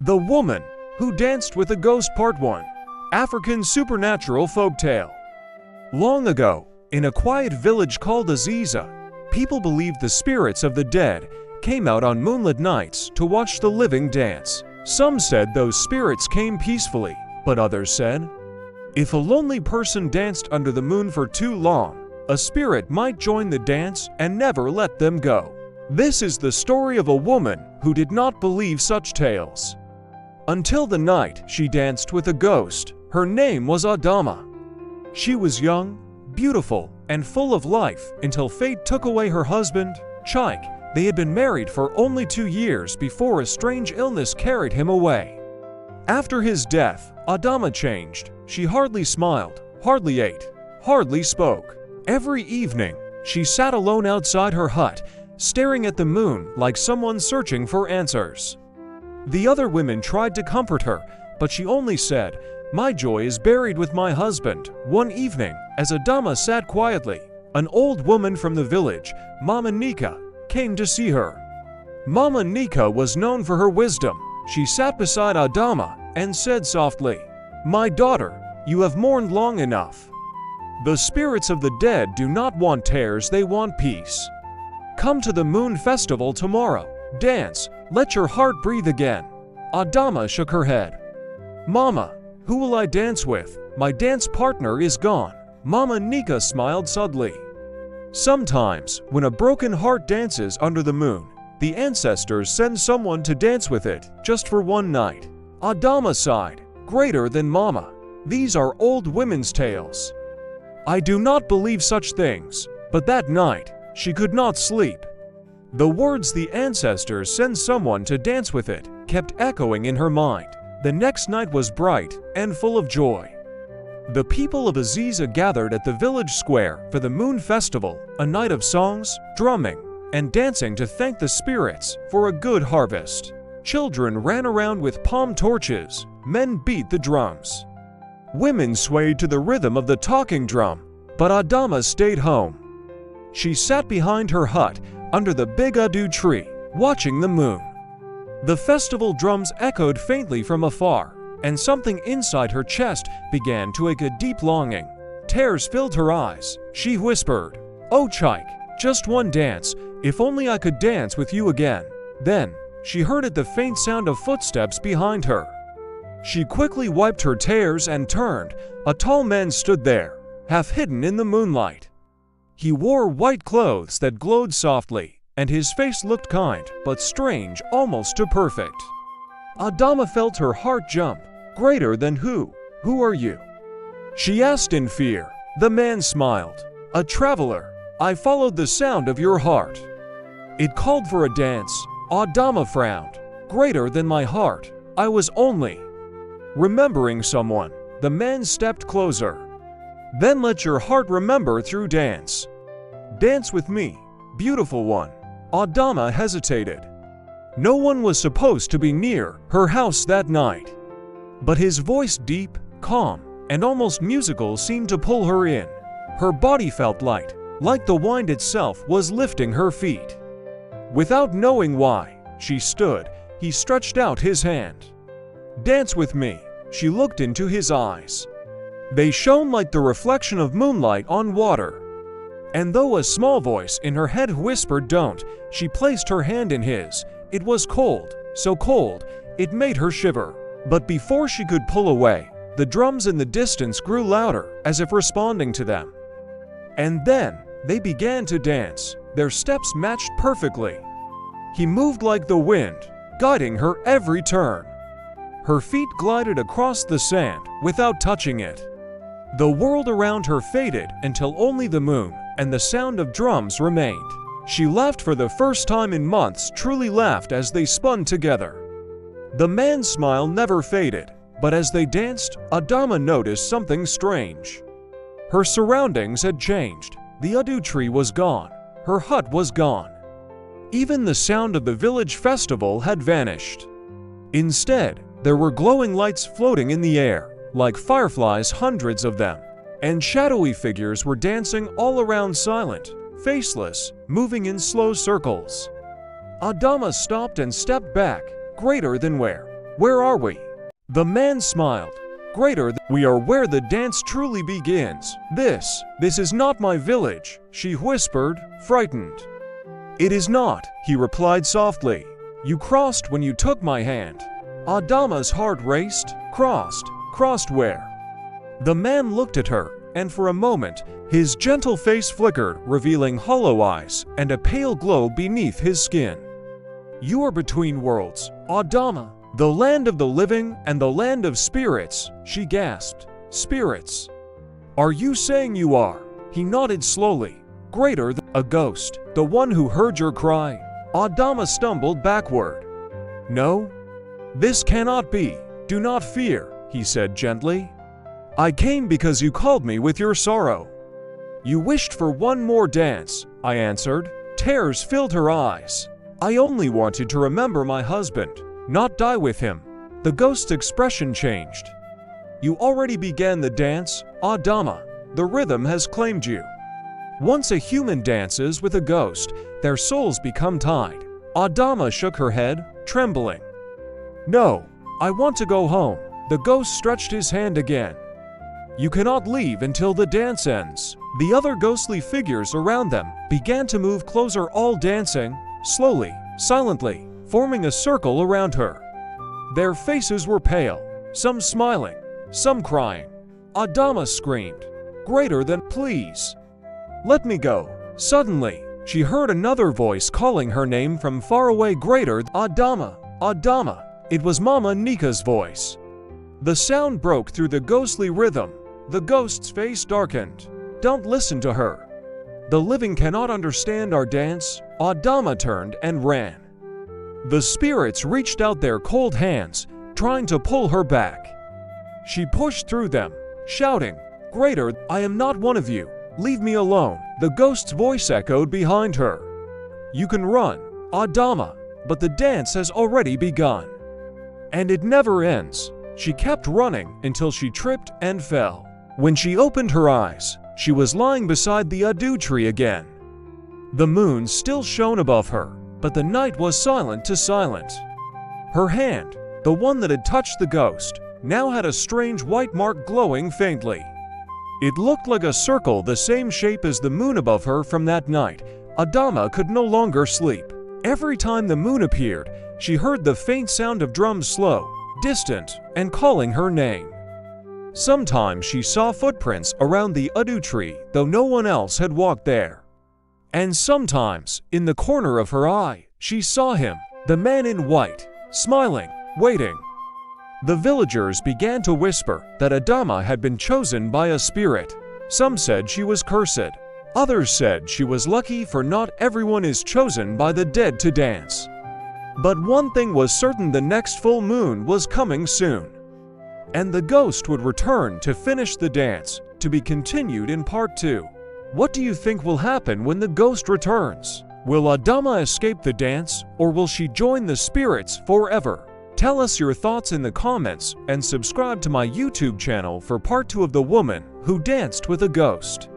The Woman Who Danced with a Ghost Part 1. African Supernatural Folktale. Long ago, in a quiet village called Aziza, people believed the spirits of the dead came out on moonlit nights to watch the living dance. Some said those spirits came peacefully, but others said, if a lonely person danced under the moon for too long, a spirit might join the dance and never let them go. This is the story of a woman who did not believe such tales. Until the night she danced with a ghost. Her name was Adamma. She was young, beautiful, and full of life until fate took away her husband, Chike. They had been married for only 2 years before a strange illness carried him away. After his death, Adamma changed. She hardly smiled, hardly ate, hardly spoke. Every evening, she sat alone outside her hut, staring at the moon like someone searching for answers. The other women tried to comfort her, but she only said, "My joy is buried with my husband." One evening, as Adamma sat quietly, an old woman from the village, Mama Nika, came to see her. Mama Nika was known for her wisdom. She sat beside Adamma and said softly, "My daughter, you have mourned long enough. The spirits of the dead do not want tears, they want peace. Come to the moon festival tomorrow. Dance, let your heart breathe again." Adamma shook her head. "Mama, who will I dance with? My dance partner is gone." Mama Nika smiled subtly. Sometimes, when a broken heart dances under the moon, the ancestors send someone to dance with it, just for one night. Adamma sighed, greater than Mama. These are old women's tales. I do not believe such things, but that night, she could not sleep. The words "the ancestors send someone to dance with it" kept echoing in her mind. The next night was bright and full of joy. The people of Aziza gathered at the village square for the moon festival, a night of songs, drumming, and dancing to thank the spirits for a good harvest. Children ran around with palm torches, men beat the drums. Women swayed to the rhythm of the talking drum, but Adamma stayed home. She sat behind her hut under the big adu tree, watching the moon. The festival drums echoed faintly from afar, and something inside her chest began to ache a deep longing. Tears filled her eyes. She whispered, "Oh Chike, just one dance, if only I could dance with you again." Then, she heard the faint sound of footsteps behind her. She quickly wiped her tears and turned. A tall man stood there, half hidden in the moonlight. He wore white clothes that glowed softly, and his face looked kind, but strange, almost too perfect. Adamma felt her heart jump. "Greater than who? Who are you?" she asked in fear. The man smiled. "A traveler. I followed the sound of your heart. It called for a dance." Adamma frowned. "Greater than my heart. I was only remembering someone." The man stepped closer. "Then let your heart remember through dance. Dance with me, beautiful one." Adamma hesitated. No one was supposed to be near her house that night. But his voice, deep, calm, and almost musical, seemed to pull her in. Her body felt light, like the wind itself was lifting her feet. Without knowing why, she stood. He stretched out his hand. "Dance with me." She looked into his eyes. They shone like the reflection of moonlight on water. And though a small voice in her head whispered "don't," she placed her hand in his. It was cold, so cold, it made her shiver. But before she could pull away, the drums in the distance grew louder, as if responding to them. And then, they began to dance. Their steps matched perfectly. He moved like the wind, guiding her every turn. Her feet glided across the sand without touching it. The world around her faded until only the moon and the sound of drums remained. She laughed for the first time in months, truly laughed as they spun together. The man's smile never faded, but as they danced, Adamma noticed something strange. Her surroundings had changed. The adu tree was gone. Her hut was gone. Even the sound of the village festival had vanished. Instead, there were glowing lights floating in the air, like fireflies, hundreds of them, and shadowy figures were dancing all around, silent, faceless, moving in slow circles. Adamma stopped and stepped back. "Greater than where? Where are we?" The man smiled. "Greater, we are where the dance truly begins. This is not my village," she whispered, frightened. "It is not," he replied softly. "You crossed when you took my hand." Adamma's heart raced. Crossed where? The man looked at her, and for a moment, his gentle face flickered, revealing hollow eyes and a pale glow beneath his skin. "You are between worlds, Adamma, the land of the living and the land of spirits," she gasped. "Spirits? Are you saying you are?" He nodded slowly. "Greater than a ghost, the one who heard your cry." Adamma stumbled backward. "No, this cannot be. Do not fear," he said gently. "I came because you called me with your sorrow." "You wished for one more dance," I answered. Tears filled her eyes. "I only wanted to remember my husband, not die with him." The ghost's expression changed. "You already began the dance, Adamma. The rhythm has claimed you." Once a human dances with a ghost, their souls become tied. Adamma shook her head, trembling. "No, I want to go home." The ghost stretched his hand again. "You cannot leave until the dance ends." The other ghostly figures around them began to move closer, all dancing, slowly, silently, forming a circle around her. Their faces were pale, some smiling, some crying. Adamma screamed, "Greater than, please, let me go." Suddenly, she heard another voice calling her name from far away. "Greater, Adamma, Adamma." It was Mama Nika's voice. The sound broke through the ghostly rhythm. The ghost's face darkened. "Don't listen to her. The living cannot understand our dance." Adamma turned and ran. The spirits reached out their cold hands, trying to pull her back. She pushed through them, shouting, "Greater, I am not one of you. Leave me alone." The ghost's voice echoed behind her. "You can run, Adamma, but the dance has already begun. And it never ends." She kept running until she tripped and fell. When she opened her eyes, she was lying beside the adu tree again. The moon still shone above her, but the night was silent to silent. Her hand, the one that had touched the ghost, now had a strange white mark glowing faintly. It looked like a circle, the same shape as the moon above her from that night. Adamma could no longer sleep. Every time the moon appeared, she heard the faint sound of drums, slow, distant, and calling her name. Sometimes she saw footprints around the adu tree, though no one else had walked there. And sometimes, in the corner of her eye, she saw him, the man in white, smiling, waiting. The villagers began to whisper that Adamma had been chosen by a spirit. Some said she was cursed. Others said she was lucky, for not everyone is chosen by the dead to dance. But one thing was certain: the next full moon was coming soon. And the ghost would return to finish the dance, to be continued in part 2. What do you think will happen when the ghost returns? Will Adamma escape the dance, or will she join the spirits forever? Tell us your thoughts in the comments, and subscribe to my YouTube channel for part 2 of The Woman Who Danced with a Ghost.